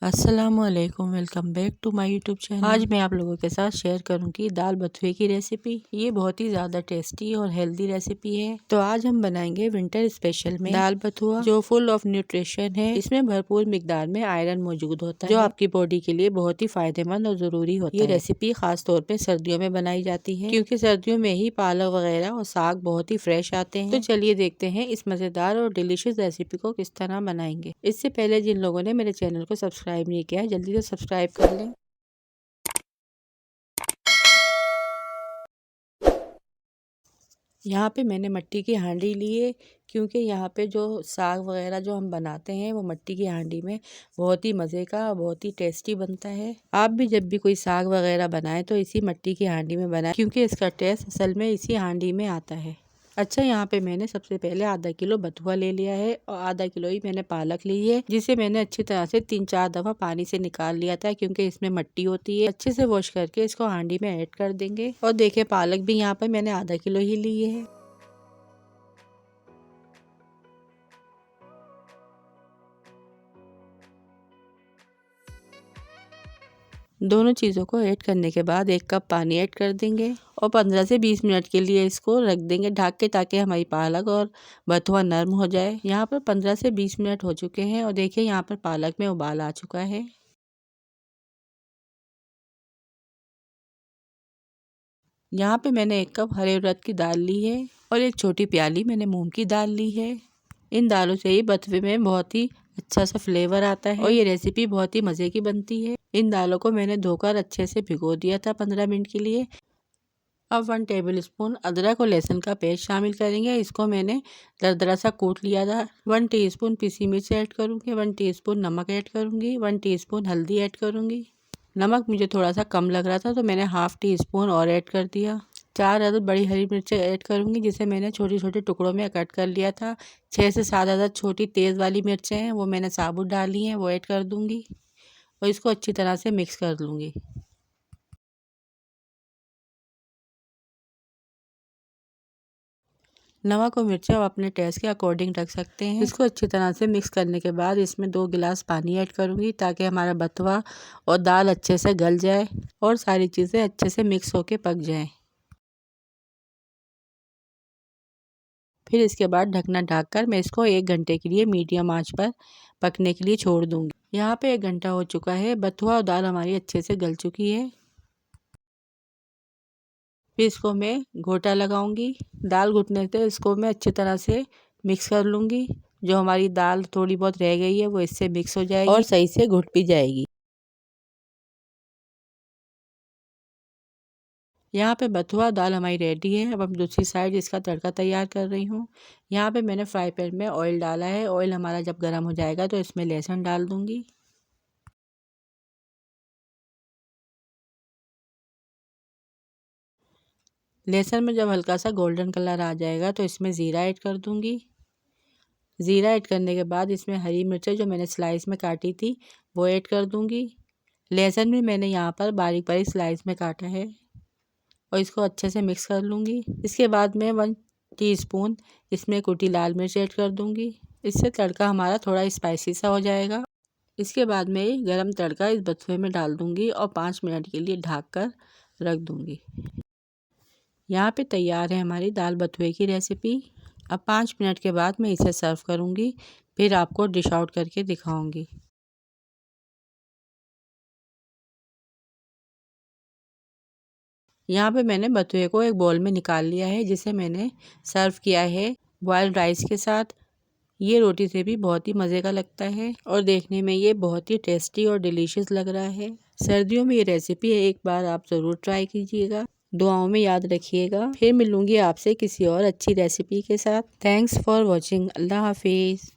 अस्सलामुअलैकुम, welcome back to my YouTube channel. आज मैं आप लोगों के साथ शेयर करूंगी दाल बथुए की रेसिपी। ये बहुत ही ज़्यादा टेस्टी और हेल्दी रेसिपी है। तो आज हम बनाएंगे विंटर स्पेशल में दाल बथुआ, जो फुल ऑफ न्यूट्रिशन है। इसमें भरपूर मिकदार में आयरन मौजूद होता है, जो आपकी बॉडी के लिए बहुत ही फायदेमंद और जरूरी होता है। ये रेसिपी खास तौर पे सर्दियों में बनाई जाती है, क्योंकि सर्दियों में ही पालक वगैरह और साग बहुत ही फ्रेश आते हैं। तो चलिए देखते हैं इस मजेदार और डिलीशियस रेसिपी को किस तरह बनाएंगे। इससे पहले जिन लोगों ने मेरे चैनल को सब्सक्राइब नहीं किया है, जल्दी से सब्सक्राइब कर लें। यहाँ पे मैंने मिट्टी की हांडी ली है, क्योंकि यहाँ पे जो साग वगैरह जो हम बनाते हैं वो मिट्टी की हांडी में बहुत ही मज़े का, बहुत ही टेस्टी बनता है। आप भी जब भी कोई साग वगैरह बनाएं तो इसी मिट्टी की हांडी में बनाएं, क्योंकि इसका टेस्ट असल में इसी हांडी में आता है। अच्छा, यहाँ पे मैंने सबसे पहले आधा किलो बथुआ ले लिया है और आधा किलो ही मैंने पालक ली है, जिसे मैंने अच्छी तरह से 3-4 दफ़ा पानी से निकाल लिया था, क्योंकि इसमें मिट्टी होती है। अच्छे से वॉश करके इसको हांडी में ऐड कर देंगे। और देखिए पालक भी यहाँ पर मैंने आधा किलो ही ली है। दोनों चीज़ों को ऐड करने के बाद 1 कप पानी ऐड कर देंगे और 15 से 20 मिनट के लिए इसको रख देंगे ढक के, ताकि हमारी पालक और बथुआ नरम हो जाए। यहाँ पर 15 से 20 मिनट हो चुके हैं और देखिए यहाँ पर पालक में उबाल आ चुका है। यहाँ पे मैंने 1 कप हरे उड़द की दाल ली है और 1 छोटी प्याली मैंने मूंग की दाल ली है। इन दालों से ही बथुए में बहुत ही अच्छा सा फ्लेवर आता है और ये रेसिपी बहुत ही मज़े की बनती है। इन दालों को मैंने धोकर अच्छे से भिगो दिया था 15 मिनट के लिए। अब 1 टेबल स्पून अदरक और लहसुन का पेस्ट शामिल करेंगे। इसको मैंने दरदरा सा कूट लिया था। 1 टीस्पून पिसी मिर्च ऐड करूँगी, 1 टीस्पून नमक ऐड करूँगी, 1 टीस्पून हल्दी ऐड करूँगी। नमक मुझे थोड़ा सा कम लग रहा था तो मैंने ½ टीस्पून और ऐड कर दिया। 4 अदद बड़ी हरी मिर्चें ऐड करूँगी, जिसे मैंने छोटे छोटे टुकड़ों में कट कर लिया था। 6 से 7 अदद छोटी तेज़ वाली मिर्चें हैं, वो मैंने साबुत डाली हैं, वो ऐड कर दूँगी और इसको अच्छी तरह से मिक्स कर लूँगी। नमक और मिर्ची आप अपने टेस्ट के अकॉर्डिंग रख सकते हैं। इसको अच्छी तरह से मिक्स करने के बाद इसमें 2 गिलास पानी ऐड करूँगी, ताकि हमारा बथुआ और दाल अच्छे से गल जाए और सारी चीज़ें अच्छे से मिक्स होके पक जाएं। फिर इसके बाद ढकना ढककर मैं इसको 1 घंटे के लिए मीडियम आंच पर पकने के लिए छोड़ दूँगी। यहाँ पे 1 घंटा हो चुका है, बथुआ और दाल हमारी अच्छे से गल चुकी है। फिर इसको मैं घोटा लगाऊंगी। दाल घुटने से इसको मैं अच्छी तरह से मिक्स कर लूँगी। जो हमारी दाल थोड़ी बहुत रह गई है वो इससे मिक्स हो जाएगी और सही से घुट भी जाएगी। यहाँ पे बथुआ दाल हमारी रेडी है। अब हम दूसरी साइड इसका तड़का तैयार कर रही हूँ। यहाँ पे मैंने फ्राई पैन में ऑयल डाला है। ऑयल हमारा जब गर्म हो जाएगा तो इसमें लहसुन डाल दूँगी। लहसुन में जब हल्का सा गोल्डन कलर आ जाएगा तो इसमें ज़ीरा ऐड कर दूँगी। ज़ीरा ऐड करने के बाद इसमें हरी मिर्चें जो मैंने स्लाइस में काटी थी वो ऐड कर दूँगी। लहसुन भी मैंने यहाँ पर बारीक बारीक स्लाइस में काटा है और इसको अच्छे से मिक्स कर लूँगी। इसके बाद मैं 1 टीस्पून इसमें कुटी लाल मिर्च ऐड कर दूँगी। इससे तड़का हमारा थोड़ा स्पाइसी सा हो जाएगा। इसके बाद मैं गरम तड़का इस बथुए में डाल दूँगी और 5 मिनट के लिए ढक कर रख दूँगी। यहाँ पे तैयार है हमारी दाल बथुए की रेसिपी। अब 5 मिनट के बाद मैं इसे सर्व करूँगी, फिर आपको डिश आउट करके दिखाऊँगी। यहाँ पे मैंने बथुए को एक बाउल में निकाल लिया है, जिसे मैंने सर्व किया है बॉइल्ड राइस के साथ। ये रोटी से भी बहुत ही मज़े का लगता है और देखने में ये बहुत ही टेस्टी और डिलीशियस लग रहा है। सर्दियों में ये रेसिपी एक बार आप ज़रूर ट्राई कीजिएगा। दुआओं में याद रखिएगा। फिर मिलूँगी आपसे किसी और अच्छी रेसिपी के साथ। Thanks for watching. अल्लाह हाफिज़।